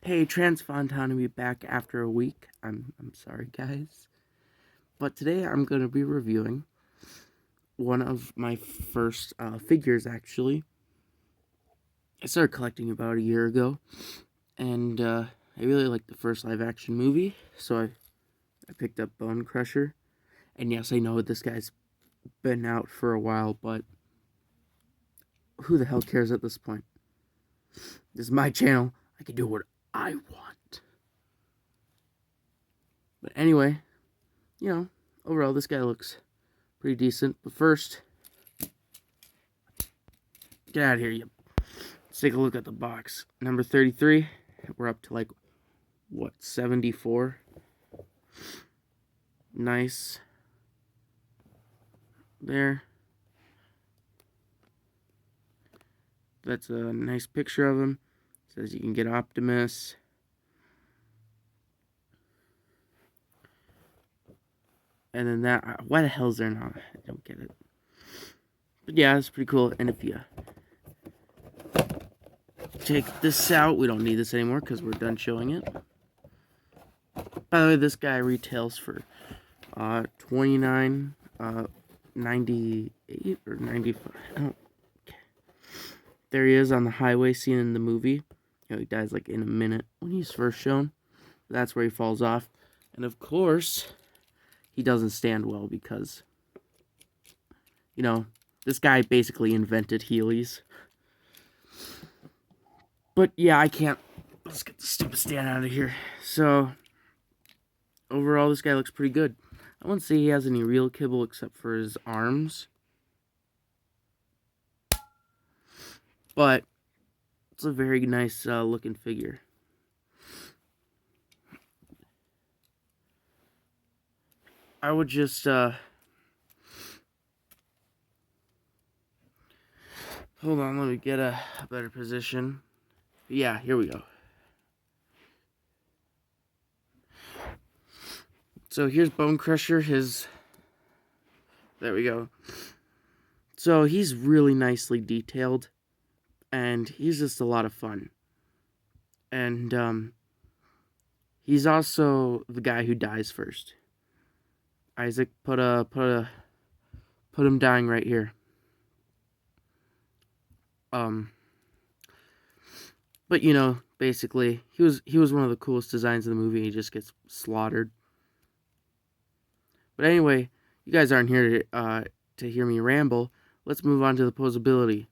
Hey, Transfontaine to be back after a week. I'm sorry, guys, but today I'm going to be reviewing one of my first figures. Actually, I started collecting about a year ago, and I really liked the first live-action movie, so I picked up Bonecrusher. And yes, I know this guy's been out for a while, but who the hell cares at this point? This is my channel. I can do what I want. But anyway, overall, this guy looks pretty decent. But first, get out of here, you. Let's take a look at the box. Number 33. We're up to, 74? Nice. There. That's a nice picture of him. It says you can get Optimus. And then that, why the hell is there not? I don't get it. But yeah, it's pretty cool. And if you take this out, we don't need this anymore because we're done showing it. By the way, this guy retails for $29.98 or 95. I don't. There he is on the highway scene in the movie. He dies in a minute when he's first shown. That's where he falls off. And of course, he doesn't stand well because, this guy basically invented Heelys. But yeah, I can't. Let's get the stupid stand out of here. So, overall, this guy looks pretty good. I wouldn't say he has any real kibble except for his arms. But it's a very nice looking figure. I would just hold on, let me get a better position. Yeah, here we go. So here's Bonecrusher. There we go. So he's really nicely detailed, and he's just a lot of fun. And he's also the guy who dies first. Isaac put him dying right here. But basically, he was one of the coolest designs in the movie. He just gets slaughtered. But anyway, you guys aren't here to hear me ramble. Let's move on to the posability.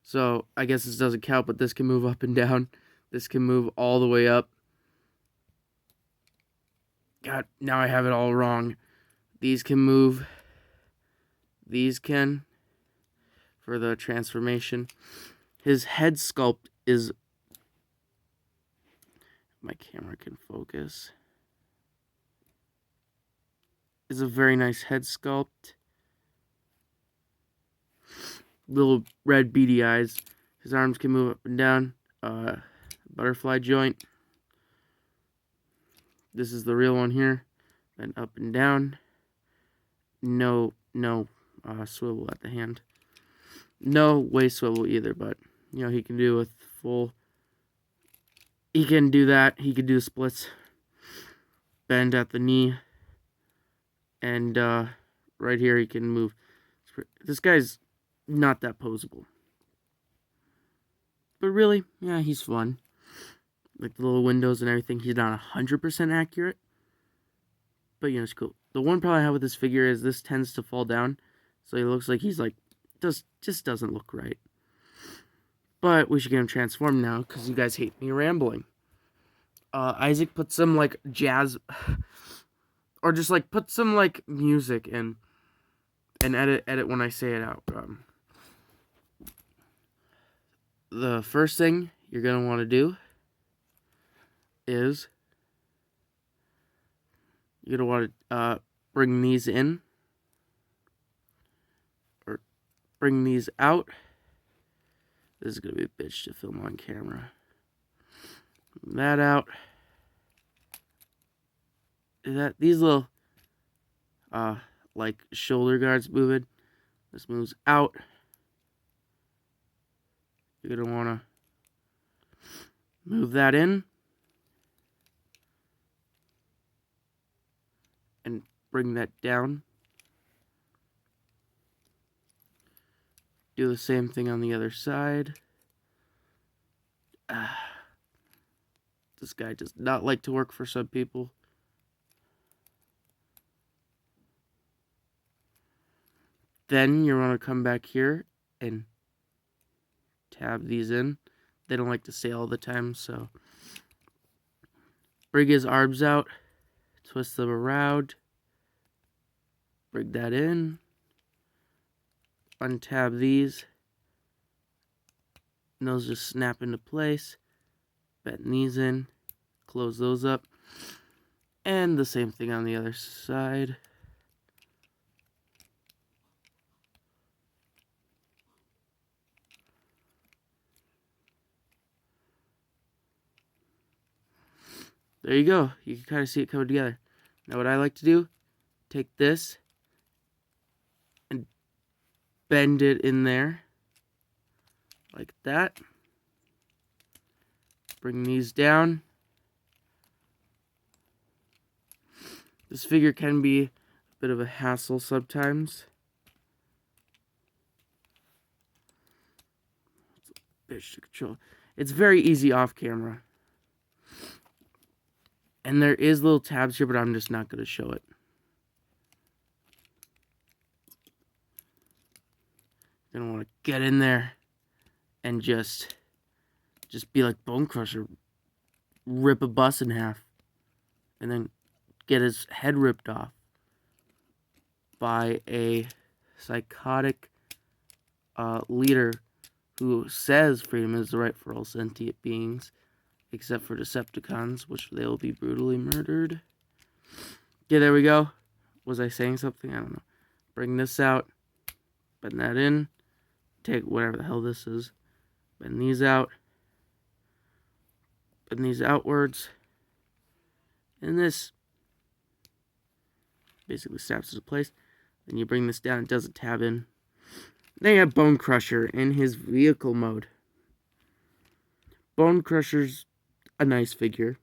So I guess this doesn't count, but this can move up and down. This can move all the way up. God, now I have it all wrong. These can move. These can. For the transformation. His head sculpt is... My camera can focus. Is a very nice head sculpt. Little red beady eyes. His arms can move up and down. Butterfly joint. This is the real one here. Then up and down. No swivel at the hand. No waist swivel either, but he can do with full. He can do that. He can do splits. Bend at the knee. And right here he can move. This guy's not that posable. But really, yeah, he's fun. The little windows and everything. He's not 100% accurate. But it's cool. The one problem I have with this figure is this tends to fall down. So he looks like he's just doesn't look right. But we should get him transformed now because you guys hate me rambling. Isaac put some jazz, or just put some music in, and edit when I say it out. The first thing you're gonna want to do is you're gonna want to bring these in, or bring these out. This is gonna be a bitch to film on camera. That out. These little shoulder guards moving. This moves out. You're gonna wanna Move that in. And bring that down. Do the same thing on the other side. This guy does not like to work for some people. Then you're going to come back here and tab these in. They don't like to stay all the time, so bring his arms out, twist them around, bring that in, untab these, and those just snap into place. Bend these in, close those up, and the same thing on the other side. There you go. You can kind of see it coming together. Now what I like to do, take this and bend it in there like that. Bring these down. This figure can be a bit of a hassle sometimes. Bitch to control. It's very easy off camera. And there is little tabs here, but I'm just not going to show it. You're going to want to get in there and just be like Bonecrusher. Rip a bus in half. And then get his head ripped off by a psychotic leader who says freedom is the right for all sentient beings, except for Decepticons, which they will be brutally murdered. Yeah, there we go. Was I saying something? I don't know. Bring this out. Bend that in. Take whatever the hell this is. Bend these out. Bend these outwards. And this basically snaps into place. Then you bring this down. It doesn't tab in. Then you have Bonecrusher in his vehicle mode. Bonecrusher's a nice figure.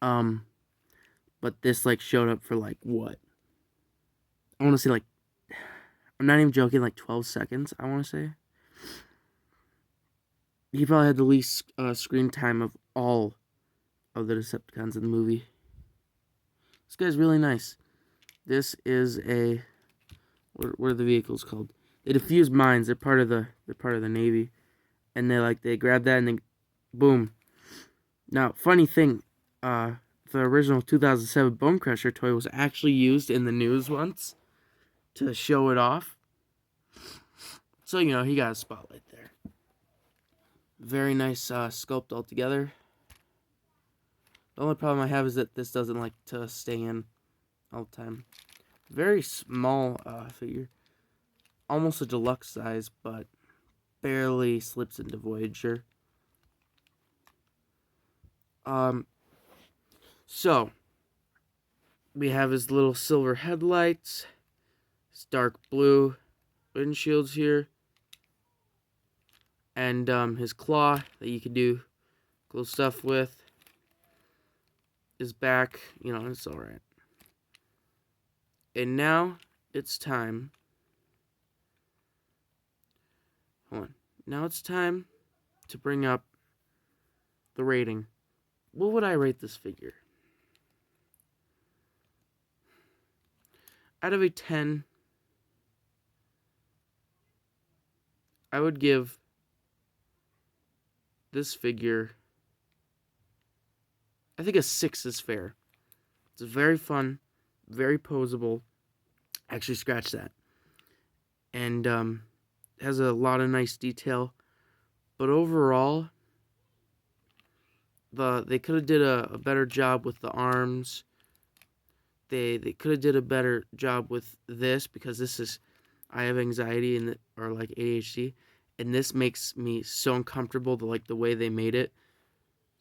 But this like showed up for like what? I want to say like, I'm not even joking, like 12 seconds, I want to say. He probably had the least screen time of all of the Decepticons in the movie. This guy's really nice. This is a, what are the vehicles called? They defuse mines. They're part of the Navy, and they grab that and then, boom. Now, funny thing, the original 2007 Bonecrusher toy was actually used in the news once to show it off. So, you know, he got a spotlight there. Very nice sculpt altogether. The only problem I have is that this doesn't like to stay in all the time. Very small figure. Almost a deluxe size, but barely slips into Voyager. So, we have his little silver headlights, his dark blue windshields here, and his claw that you can do cool stuff with. His back, you know, it's alright. And now it's time. Hold on. Now it's time to bring up the rating. What would I rate this figure? Out of a 10, I would give this figure, I think a 6 is fair. It's very fun, very posable. Actually, scratch that. And has a lot of nice detail. But overall, they could have did a better job with the arms. They could have did a better job with this, because this is, I have anxiety or like ADHD, and this makes me so uncomfortable, the way they made it.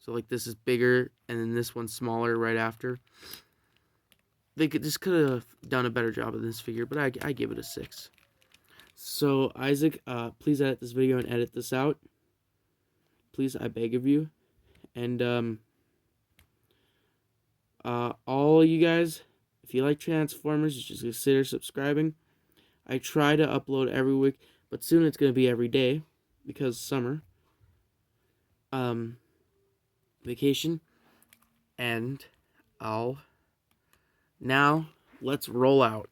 So like this is bigger and then this one's smaller right after. They could have done a better job of this figure, but I give it a 6. So Isaac, please edit this video and edit this out. please, I beg of you. And all you guys, if you like Transformers, just consider subscribing. I try to upload every week, but soon it's gonna be every day because summer, vacation, and now let's roll out.